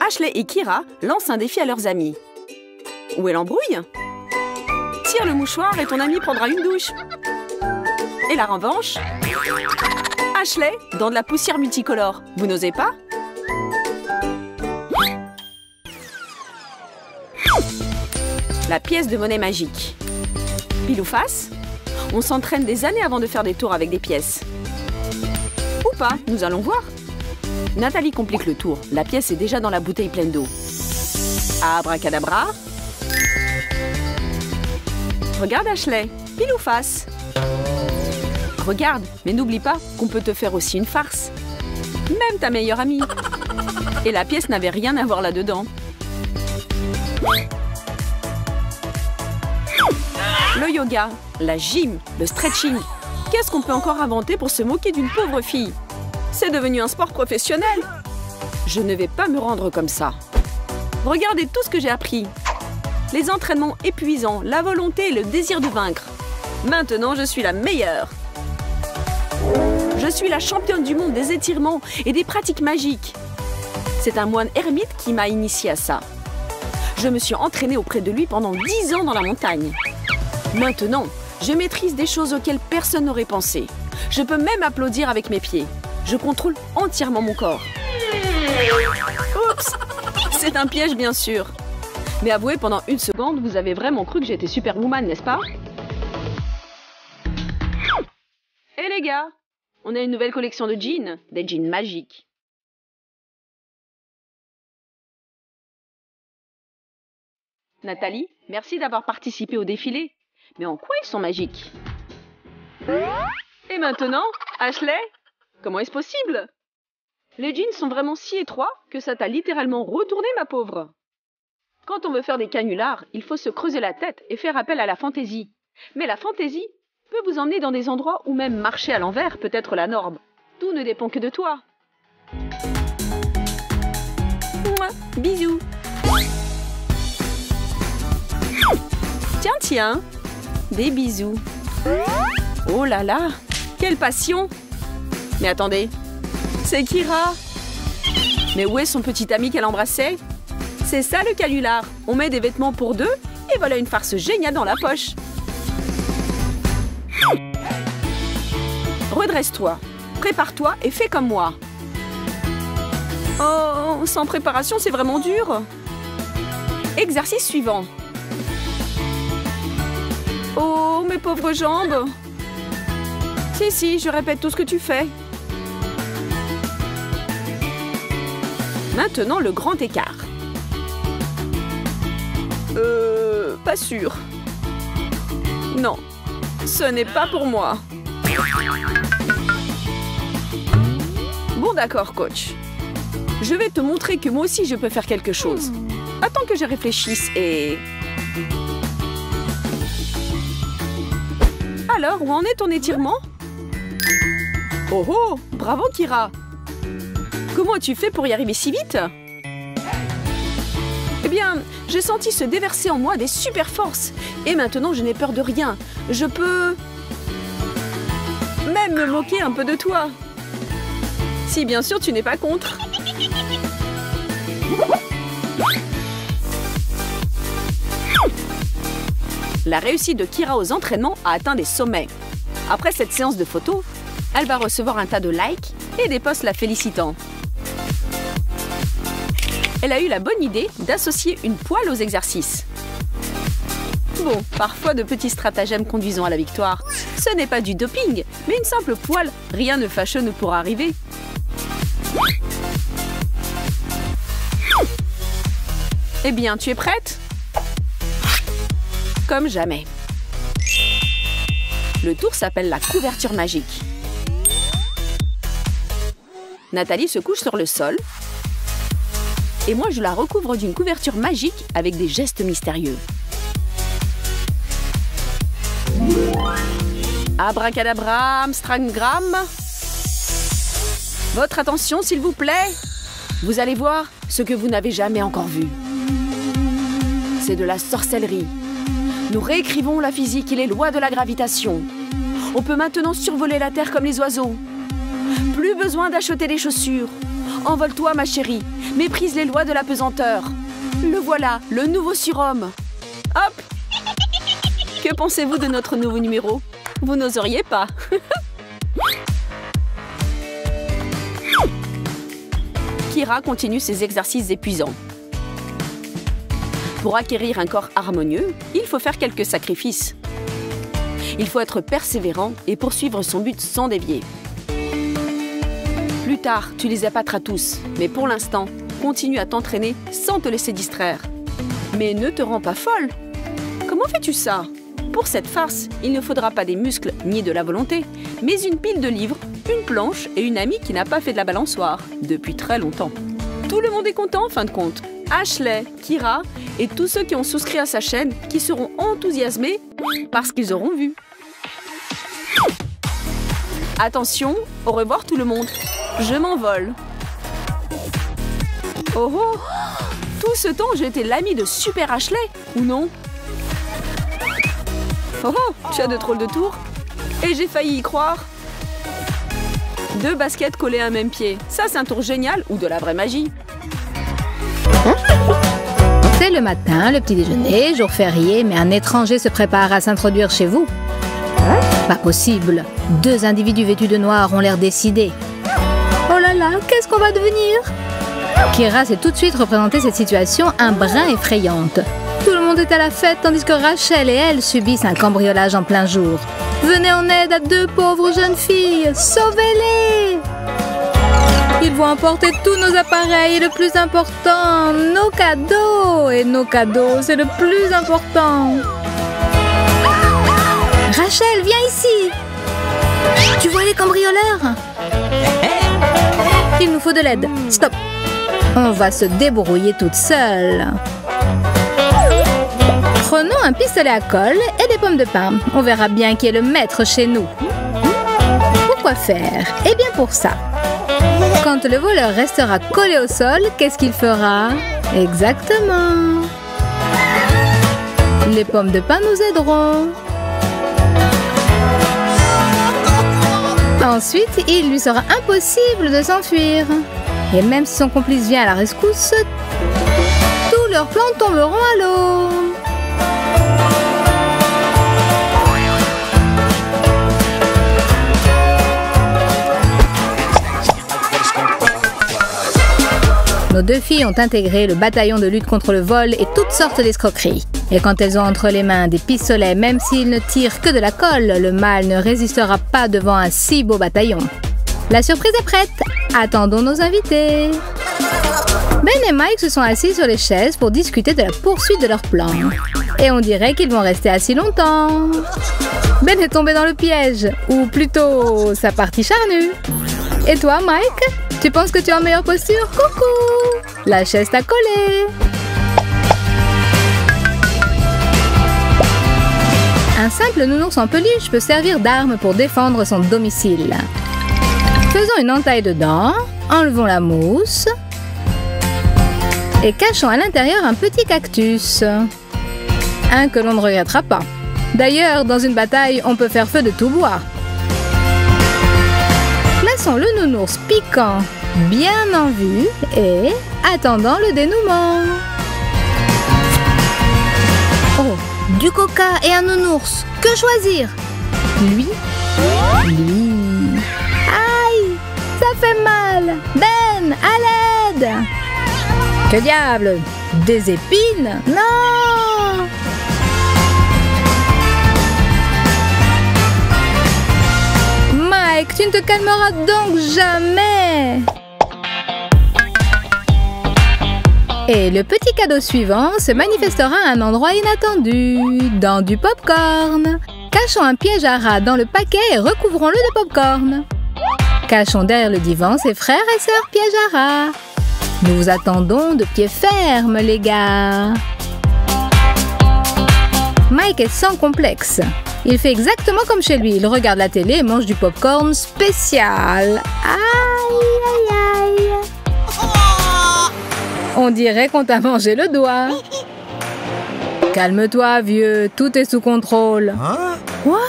Ashley et Kira lancent un défi à leurs amis. Où est l'embrouille? Tire le mouchoir et ton ami prendra une douche. Et la revanche? Ashley, dans de la poussière multicolore. Vous n'osez pas? La pièce de monnaie magique. Pile ou face? On s'entraîne des années avant de faire des tours avec des pièces. Ou pas, nous allons voir. Nathalie complique le tour. La pièce est déjà dans la bouteille pleine d'eau. Abracadabra. Regarde Ashley, pile ou face? Regarde, mais n'oublie pas qu'on peut te faire aussi une farce. Même ta meilleure amie. Et la pièce n'avait rien à voir là-dedans. Le yoga, la gym, le stretching. Qu'est-ce qu'on peut encore inventer pour se moquer d'une pauvre fille? C'est devenu un sport professionnel. Je ne vais pas me rendre comme ça. Regardez tout ce que j'ai appris. Les entraînements épuisants, la volonté et le désir de vaincre. Maintenant, je suis la meilleure. Je suis la championne du monde des étirements et des pratiques magiques. C'est un moine ermite qui m'a initiée à ça. Je me suis entraînée auprès de lui pendant 10 ans dans la montagne. Maintenant, je maîtrise des choses auxquelles personne n'aurait pensé. Je peux même applaudir avec mes pieds. Je contrôle entièrement mon corps. Oups! C'est un piège, bien sûr. Mais avouez, pendant une seconde, vous avez vraiment cru que j'étais Superwoman, n'est-ce pas? Hé les gars, on a une nouvelle collection de jeans, des jeans magiques. Nathalie, merci d'avoir participé au défilé. Mais en quoi ils sont magiques? Et maintenant, Ashley? Comment est-ce possible? Les jeans sont vraiment si étroits que ça t'a littéralement retourné, ma pauvre. Quand on veut faire des canulars, il faut se creuser la tête et faire appel à la fantaisie. Mais la fantaisie peut vous emmener dans des endroits où même marcher à l'envers peut être la norme. Tout ne dépend que de toi. Mouah, bisous. Tiens, tiens. Des bisous. Oh là là, quelle passion! Mais attendez, c'est Kira. Mais où est son petit ami qu'elle embrassait? C'est ça le canular. On met des vêtements pour deux et voilà une farce géniale dans la poche. Redresse-toi, prépare-toi et fais comme moi. Oh, sans préparation, c'est vraiment dur. Exercice suivant. Oh, mes pauvres jambes! Si, je répète tout ce que tu fais. Maintenant, le grand écart. Pas sûr. Non, ce n'est pas pour moi. Bon, d'accord, coach. Je vais te montrer que moi aussi, je peux faire quelque chose. Attends que je réfléchisse et... Alors, où en est ton étirement? Oh oh, bravo Kira! Comment as-tu fait pour y arriver si vite? Eh bien, j'ai senti se déverser en moi des super forces. Et maintenant, je n'ai peur de rien. Je peux... même me moquer un peu de toi. Si bien sûr, tu n'es pas contre. La réussite de Kira aux entraînements a atteint des sommets. Après cette séance de photos, elle va recevoir un tas de likes et des posts la félicitant. Elle a eu la bonne idée d'associer une poêle aux exercices. Bon, parfois de petits stratagèmes conduisant à la victoire. Ce n'est pas du doping, mais une simple poêle. Rien de fâcheux ne pourra arriver. Eh bien, tu es prête? Comme jamais. Le tour s'appelle la couverture magique. Nathalie se couche sur le sol. Et moi, je la recouvre d'une couverture magique avec des gestes mystérieux. Abracadabra, Amstramgram. Votre attention, s'il vous plaît. Vous allez voir ce que vous n'avez jamais encore vu. C'est de la sorcellerie. Nous réécrivons la physique et les lois de la gravitation. On peut maintenant survoler la Terre comme les oiseaux. Plus besoin d'acheter des chaussures. Envole-toi, ma chérie. Méprise les lois de la pesanteur. Le voilà, le nouveau surhomme. Hop! Que pensez-vous de notre nouveau numéro? Vous n'oseriez pas. Kira continue ses exercices épuisants. Pour acquérir un corps harmonieux, il faut faire quelques sacrifices. Il faut être persévérant et poursuivre son but sans dévier. Plus tard, tu les épateras tous, mais pour l'instant, continue à t'entraîner sans te laisser distraire. Mais ne te rends pas folle. Comment fais-tu ça? Pour cette farce, il ne faudra pas des muscles ni de la volonté, mais une pile de livres, une planche et une amie qui n'a pas fait de la balançoire depuis très longtemps. Tout le monde est content en fin de compte. Ashley, Kira et tous ceux qui ont souscrit à sa chaîne qui seront enthousiasmés parce qu'ils auront vu. Attention, au revoir tout le monde. Je m'envole. Oh oh! Tout ce temps, j'ai été l'ami de Super Ashley, ou non? Oh oh! Tu as de drôles de tours. Et j'ai failli y croire. 2 baskets collées à un même pied. Ça, c'est un tour génial ou de la vraie magie. C'est le matin, le petit déjeuner, jour férié, mais un étranger se prépare à s'introduire chez vous. Pas possible. 2 individus vêtus de noir ont l'air décidés. Oh là là, qu'est-ce qu'on va devenir? Kira s'est tout de suite représenté cette situation un brin effrayante. Tout le monde est à la fête tandis que Rachel et elle subissent un cambriolage en plein jour. Venez en aide à 2 pauvres jeunes filles. Sauvez-les! Ils vont emporter tous nos appareils et le plus important, nos cadeaux. Et nos cadeaux, c'est le plus important. Rachel, viens ici. Tu vois les cambrioleurs? Il nous faut de l'aide. Stop. On va se débrouiller toute seule. Prenons un pistolet à colle et des pommes de pin. On verra bien qui est le maître chez nous. Pourquoi faire? Eh bien pour ça. Quand le voleur restera collé au sol, qu'est-ce qu'il fera? Exactement. Les pommes de pin nous aideront. Ensuite, il lui sera impossible de s'enfuir. Et même si son complice vient à la rescousse, tous leurs plans tomberont à l'eau. Nos 2 filles ont intégré le bataillon de lutte contre le vol et toutes sortes d'escroqueries. Et quand elles ont entre les mains des pistolets, même s'ils ne tirent que de la colle, le mal ne résistera pas devant un si beau bataillon. La surprise est prête. Attendons nos invités. Ben et Mike se sont assis sur les chaises pour discuter de la poursuite de leur plan. Et on dirait qu'ils vont rester assis longtemps. Ben est tombé dans le piège, ou plutôt sa partie charnue. Et toi, Mike? Tu penses que tu es en meilleure posture? Coucou! La chaise t'a collé. Un simple nounours en peluche peut servir d'arme pour défendre son domicile. Faisons une entaille dedans, enlevons la mousse et cachons à l'intérieur un petit cactus. Un que l'on ne regrettera pas. D'ailleurs, dans une bataille, on peut faire feu de tout bois. Plaçons le nounours piquant bien en vue et attendant le dénouement. Oh, du coca et un nounours. Que choisir? Lui? Lui. Aïe! Ça fait mal! Ben, à l'aide! Que diable! Des épines? Non! Mike, tu ne te calmeras donc jamais! Et le petit cadeau suivant se manifestera à un endroit inattendu, dans du popcorn. Cachons un piège à rat dans le paquet et recouvrons-le de popcorn. Cachons derrière le divan ses frères et sœurs pièges à rat. Nous vous attendons de pied ferme, les gars. Mike est sans complexe. Il fait exactement comme chez lui. Il regarde la télé et mange du popcorn spécial. Aïe, aïe, aïe. On dirait qu'on t'a mangé le doigt. Calme-toi, vieux. Tout est sous contrôle. Quoi?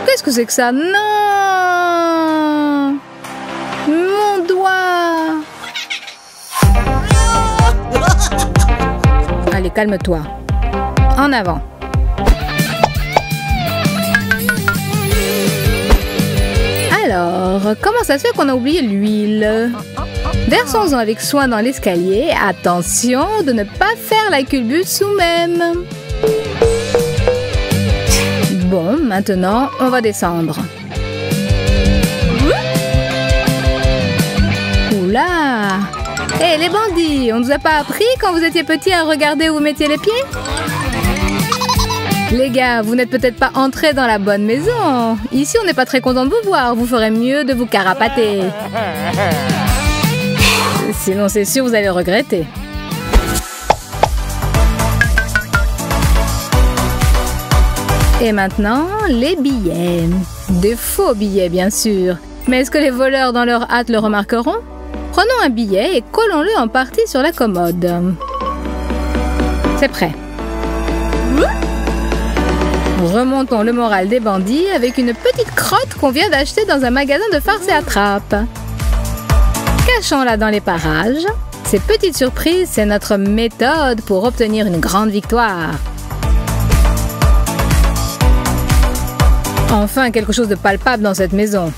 Qu'est-ce que c'est que ça? Non! Mon doigt! calme-toi. En avant. Alors, comment ça se fait qu'on a oublié l'huile? Versons-en avec soin dans l'escalier. Attention de ne pas faire la culbute nous-mêmes. Bon, maintenant, on va descendre. Oula! Hé, les bandits, on ne nous a pas appris quand vous étiez petits à regarder où vous mettiez les pieds? Les gars, vous n'êtes peut-être pas entrés dans la bonne maison. Ici, on n'est pas très content de vous voir. Vous ferez mieux de vous carapater. Sinon, c'est sûr, vous allez regretter. Et maintenant, les billets. Des faux billets, bien sûr. Mais est-ce que les voleurs dans leur hâte le remarqueront? Prenons un billet et collons-le en partie sur la commode. C'est prêt. Remontons le moral des bandits avec une petite crotte qu'on vient d'acheter dans un magasin de farce et attrape. Cachons-la dans les parages. Ces petites surprises, c'est notre méthode pour obtenir une grande victoire. Enfin, quelque chose de palpable dans cette maison.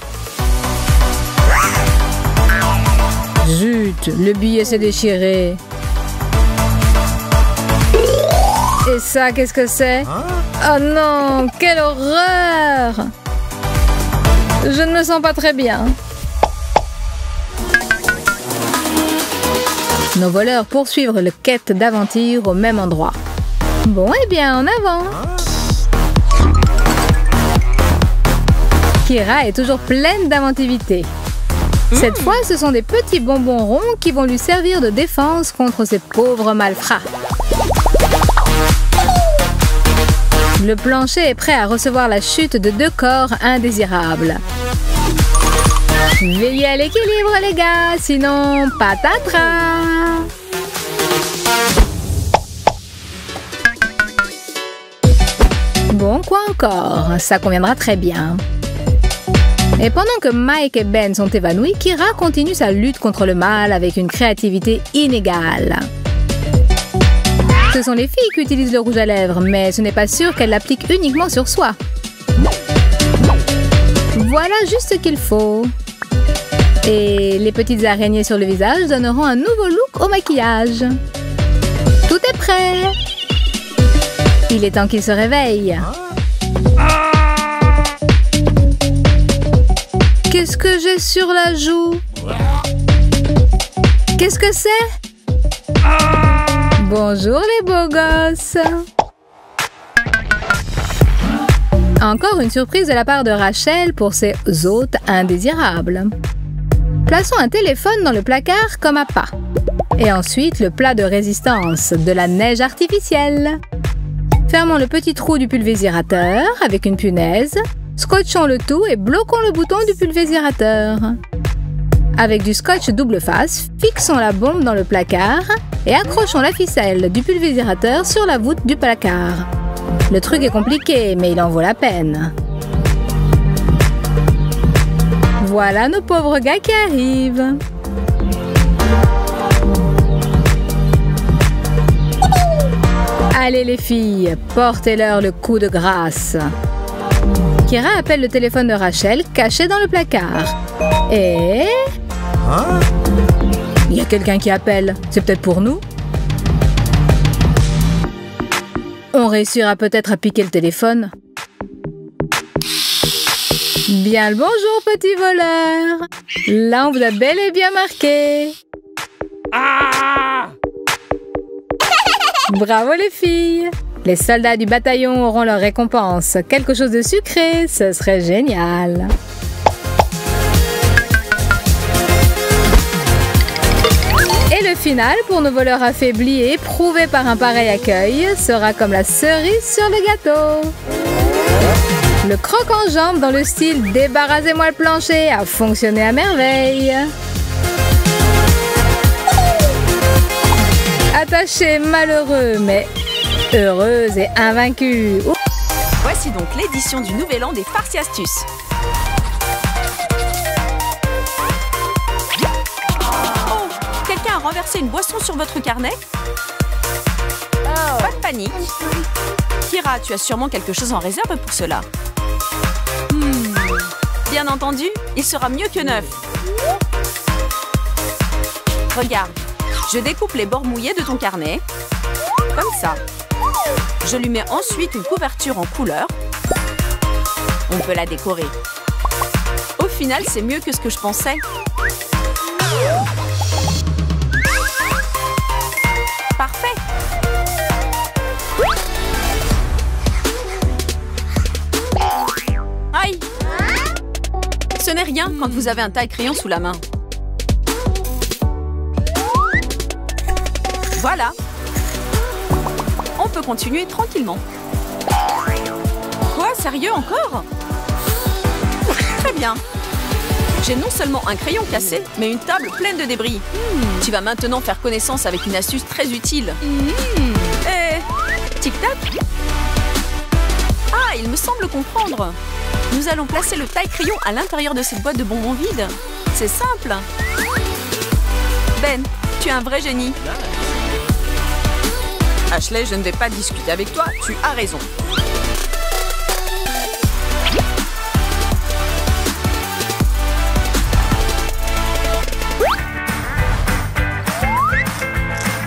Zut, le billet s'est déchiré. Et ça, qu'est-ce que c'est? Oh non, quelle horreur! Je ne me sens pas très bien. Nos voleurs poursuivent le quête d'aventure au même endroit. Bon, eh bien, en avant! Kira est toujours pleine d'inventivité. Cette fois, ce sont des petits bonbons ronds qui vont lui servir de défense contre ces pauvres malfrats. Le plancher est prêt à recevoir la chute de 2 corps indésirables. Veillez à l'équilibre, les gars, sinon patatras! Bon, quoi encore? Ça conviendra très bien. Et pendant que Mike et Ben sont évanouis, Kira continue sa lutte contre le mal avec une créativité inégale. Ce sont les filles qui utilisent le rouge à lèvres, mais ce n'est pas sûr qu'elles l'appliquent uniquement sur soi. Voilà juste ce qu'il faut. Et les petites araignées sur le visage donneront un nouveau look au maquillage. Tout est prêt. Il est temps qu'il se réveille. Qu'est-ce que j'ai sur la joue? Qu'est-ce que c'est? Bonjour les beaux gosses. Encore une surprise de la part de Rachel pour ses hôtes indésirables. Plaçons un téléphone dans le placard comme appât. Et ensuite le plat de résistance, de la neige artificielle. Fermons le petit trou du pulvérisateur avec une punaise. Scotchons le tout et bloquons le bouton du pulvérisateur. Avec du scotch double face, fixons la bombe dans le placard et accrochons la ficelle du pulvérisateur sur la voûte du placard. Le truc est compliqué, mais il en vaut la peine. Voilà nos pauvres gars qui arrivent. Allez les filles, portez-leur le coup de grâce. Kira appelle le téléphone de Rachel caché dans le placard. Et... il y a quelqu'un qui appelle. C'est peut-être pour nous? On réussira peut-être à piquer le téléphone. Bien le bonjour, petit voleur. Là, on vous a bel et bien marqué. Bravo les filles. Les soldats du bataillon auront leur récompense. Quelque chose de sucré, ce serait génial. Et le final, pour nos voleurs affaiblis et éprouvés par un pareil accueil, sera comme la cerise sur le gâteau. Le croc en jambe dans le style « Débarrassez-moi le plancher » a fonctionné à merveille. Attachés malheureux, mais heureuse et invaincue. Voici donc l'édition du Nouvel An des farces et astuces. Oh, quelqu'un a renversé une boisson sur votre carnet? Pas de panique. Kira, tu as sûrement quelque chose en réserve pour cela. Bien entendu, il sera mieux que neuf. Regarde, je découpe les bords mouillés de ton carnet. Comme ça. Je lui mets ensuite une couverture en couleur. On peut la décorer. Au final, c'est mieux que ce que je pensais. Parfait. Aïe! Ce n'est rien quand vous avez un taille-crayon sous la main. Voilà. On peut continuer tranquillement. Quoi? Sérieux encore? Très bien. J'ai non seulement un crayon cassé, mais une table pleine de débris. Tu vas maintenant faire connaissance avec une astuce très utile. Tic-tac. Ah, il me semble comprendre. Nous allons placer le taille-crayon à l'intérieur de cette boîte de bonbons vide. C'est simple. Ben, tu es un vrai génie. Ashley, je ne vais pas discuter avec toi. Tu as raison.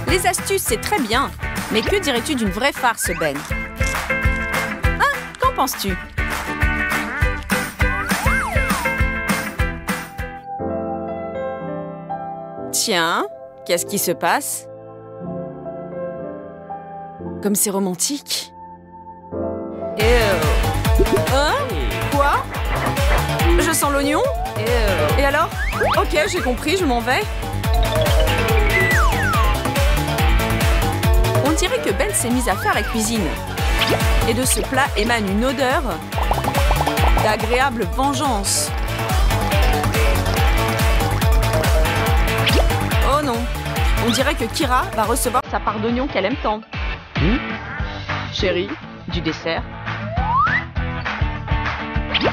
Les astuces, c'est très bien. Mais que dirais-tu d'une vraie farce, Ben? Hein? Qu'en penses-tu? Tiens, qu'est-ce qui se passe? Comme c'est romantique. Hein? Quoi? Je sens l'oignon? Et alors? Ok, j'ai compris, je m'en vais. On dirait que Ben s'est mise à faire la cuisine. Et de ce plat émane une odeur d'agréable vengeance. Oh non, on dirait que Kira va recevoir sa part d'oignon qu'elle aime tant. Chérie, du dessert.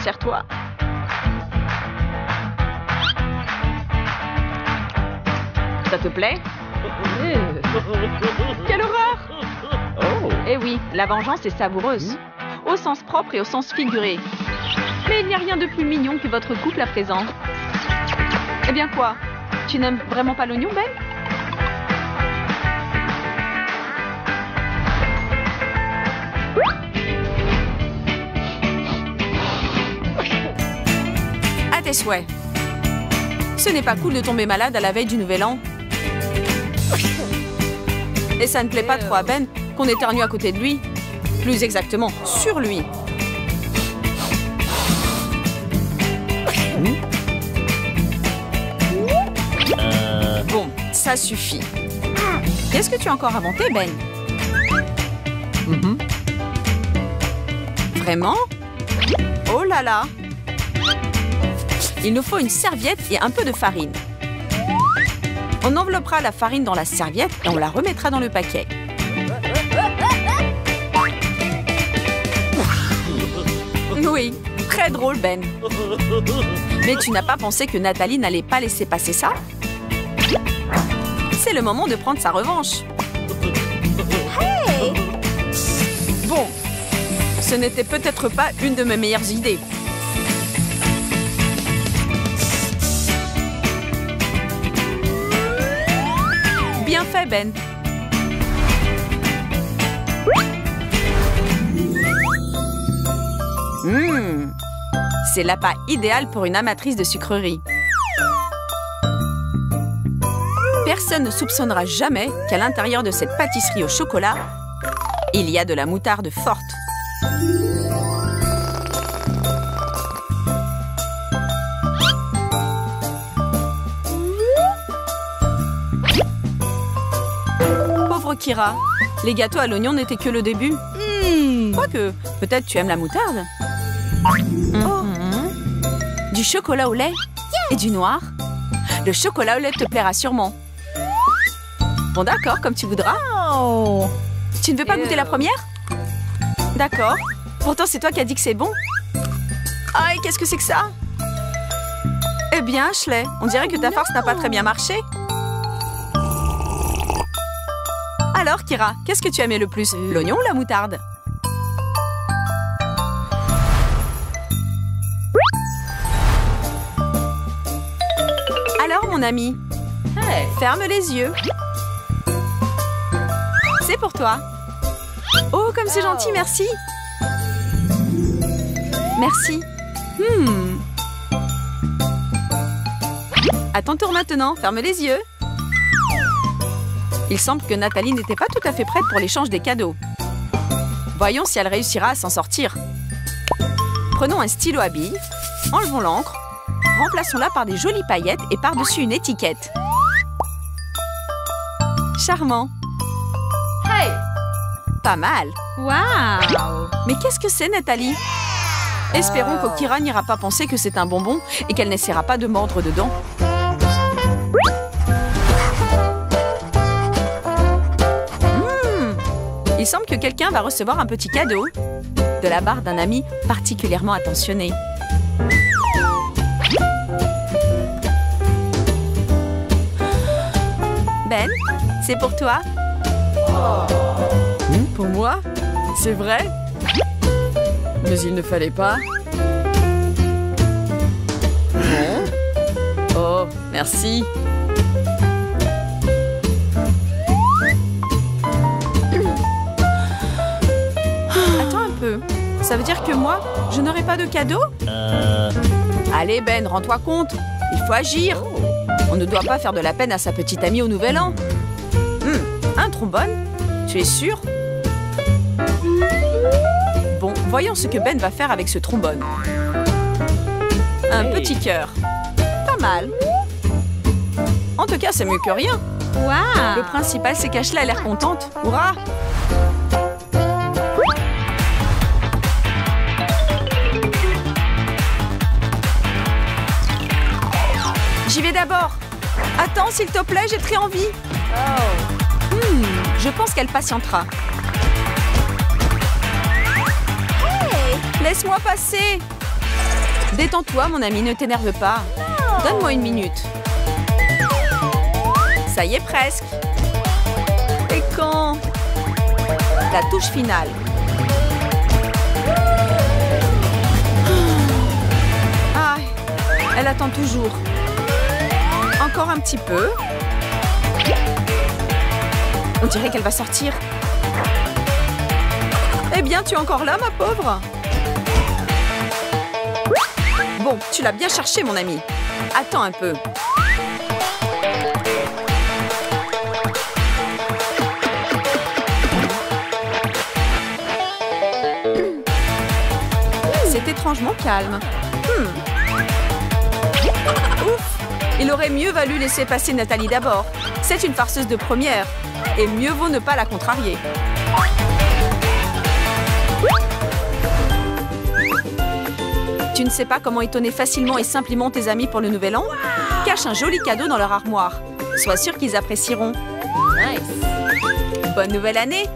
Sers-toi. Ça te plaît? Quelle horreur! Eh oui, la vengeance est savoureuse. Au sens propre et au sens figuré. Mais il n'y a rien de plus mignon que votre couple à présent. Eh bien quoi? Tu n'aimes vraiment pas l'oignon, Ben? À tes souhaits. Ce n'est pas cool de tomber malade à la veille du Nouvel An. Et ça ne plaît pas trop à Ben qu'on éternue à côté de lui. Plus exactement, sur lui. Bon, ça suffit. Qu'est-ce que tu as encore inventé, Ben? Vraiment? Oh là là! Il nous faut une serviette et un peu de farine. On enveloppera la farine dans la serviette et on la remettra dans le paquet. Oui, très drôle, Ben. Mais tu n'as pas pensé que Nathalie n'allait pas laisser passer ça? C'est le moment de prendre sa revanche. Hey! Bon, ce n'était peut-être pas une de mes meilleures idées. Bien fait, Ben. C'est l'appât idéal pour une amatrice de sucreries. Personne ne soupçonnera jamais qu'à l'intérieur de cette pâtisserie au chocolat, il y a de la moutarde forte. Pauvre Kira, les gâteaux à l'oignon n'étaient que le début. Quoique, peut-être tu aimes la moutarde. Du chocolat au lait et du noir. Le chocolat au lait te plaira sûrement. Bon d'accord, comme tu voudras. Tu ne veux pas goûter la première? D'accord. Pourtant, c'est toi qui as dit que c'est bon. Ah, et qu'est-ce que c'est que ça? Eh bien, Ashley, on dirait que ta farce n'a pas très bien marché. Alors, Kira, qu'est-ce que tu aimais le plus, l'oignon ou la moutarde? Alors, mon ami, ferme les yeux. C'est pour toi. Oh, comme c'est gentil, merci. Merci. À ton tour maintenant, ferme les yeux. Il semble que Nathalie n'était pas tout à fait prête pour l'échange des cadeaux. Voyons si elle réussira à s'en sortir. Prenons un stylo à billes, enlevons l'encre, remplaçons-la par des jolies paillettes et par-dessus une étiquette. Charmant. Hey! Pas mal. Wow! Mais qu'est-ce que c'est, Nathalie? Espérons que Kira n'ira pas penser que c'est un bonbon et qu'elle n'essaiera pas de mordre dedans. Il semble que quelqu'un va recevoir un petit cadeau de la part d'un ami particulièrement attentionné. Ben, c'est pour toi. Pour moi? C'est vrai? Mais il ne fallait pas. Bon. Oh, merci. Attends un peu. Ça veut dire que moi, je n'aurai pas de cadeau? Allez Ben, rends-toi compte. Il faut agir. On ne doit pas faire de la peine à sa petite amie au Nouvel An. Un trombone? Tu es sûr? Bon, voyons ce que Ben va faire avec ce trombone. Un petit cœur. Pas mal. En tout cas, c'est mieux que rien. Wow! Le principal, c'est qu'Ashley a l'air contente. Hurrah! J'y vais d'abord. Attends, s'il te plaît, j'ai très envie. Je pense qu'elle patientera. Hey! Laisse-moi passer. Détends-toi, mon ami, ne t'énerve pas. Donne-moi une minute. Ça y est, presque. Et quand? La touche finale. Ah, elle attend toujours. Encore un petit peu. On dirait qu'elle va sortir. Eh bien, tu es encore là, ma pauvre? Bon, tu l'as bien cherché, mon ami. Attends un peu. C'est étrangement calme. Ouf! Il aurait mieux valu laisser passer Nathalie d'abord. C'est une farceuse de première. Et mieux vaut ne pas la contrarier. Tu ne sais pas comment étonner facilement et simplement tes amis pour le Nouvel An? Cache un joli cadeau dans leur armoire. Sois sûr qu'ils apprécieront. Nice! Bonne nouvelle année!